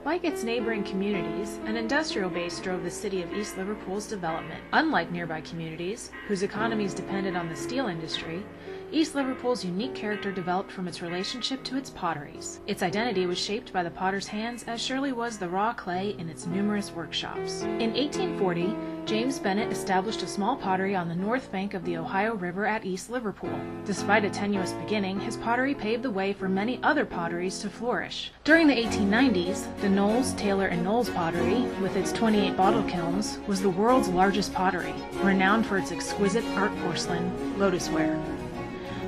Like its neighboring communities, an industrial base drove the city of East Liverpool's development. Unlike nearby communities, whose economies depended on the steel industry, East Liverpool's unique character developed from its relationship to its potteries. Its identity was shaped by the potter's hands as surely was the raw clay in its numerous workshops. In 1840, James Bennett established a small pottery on the north bank of the Ohio River at East Liverpool. Despite a tenuous beginning, his pottery paved the way for many other potteries to flourish. During the 1890s, the Knowles, Taylor, and Knowles pottery, with its 28 bottle kilns, was the world's largest pottery, renowned for its exquisite art porcelain, lotusware.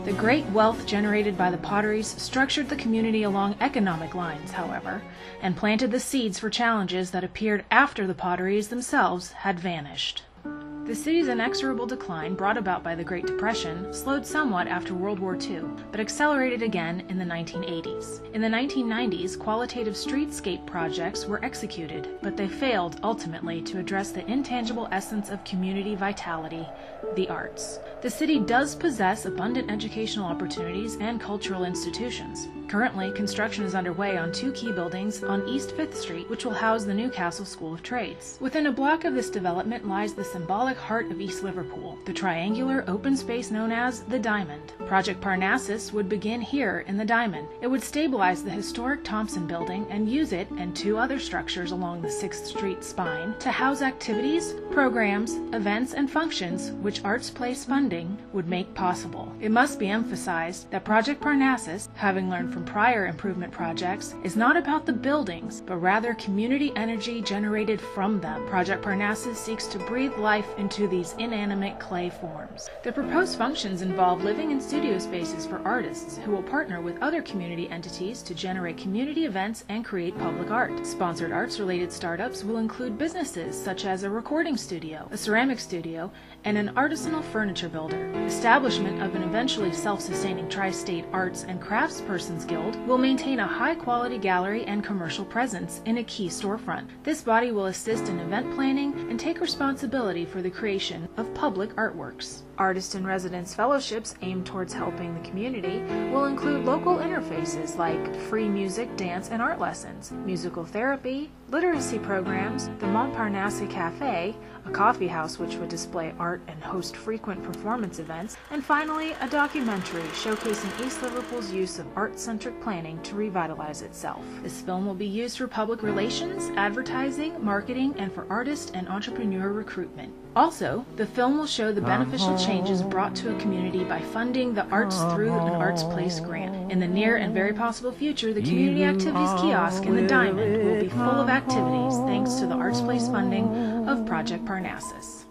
The great wealth generated by the potteries structured the community along economic lines, however, and planted the seeds for challenges that appeared after the potteries themselves had vanished. The city's inexorable decline, brought about by the Great Depression, slowed somewhat after World War II, but accelerated again in the 1980s. In the 1990s, qualitative streetscape projects were executed, but they failed ultimately to address the intangible essence of community vitality, the arts. The city does possess abundant educational opportunities and cultural institutions. Currently, construction is underway on 2 key buildings on East 5th Street, which will house the Newcastle School of Trades. Within a block of this development lies the symbolic heart of East Liverpool, the triangular open space known as the Diamond. Project Parnassus would begin here in the Diamond. It would stabilize the historic Thompson Building and use it and 2 other structures along the 6th Street spine to house activities, programs, events, and functions which Arts Place funding would make possible. It must be emphasized that Project Parnassus, having learned from prior improvement projects, is not about the buildings, but rather community energy generated from them. Project Parnassus seeks to breathe life into these inanimate clay forms. The proposed functions involve living and studio spaces for artists who will partner with other community entities to generate community events and create public art. Sponsored arts-related startups will include businesses such as a recording studio, a ceramic studio, and an artisanal furniture builder. Establishment of an eventually self-sustaining tri-state arts and craftspersons guild will maintain a high-quality gallery and commercial presence in a key storefront. This body will assist in event planning and take responsibility for the creation of public artworks. Artist-in-Residence fellowships aimed towards helping the community will include local interfaces like free music, dance, and art lessons, musical therapy, literacy programs, the Montparnasse Cafe, a coffee house which would display art and host frequent performance events, and finally a documentary showcasing East Liverpool's use of art-centric planning to revitalize itself. This film will be used for public relations, advertising, marketing, and for artist and entrepreneur recruitment. Also, the film will show the beneficial changes brought to a community by funding the Arts Through an Arts Place grant. In the near and very possible future, the Community Activities Kiosk in the Diamond will be full of activities thanks to the Arts Place funding of Project Parnassus.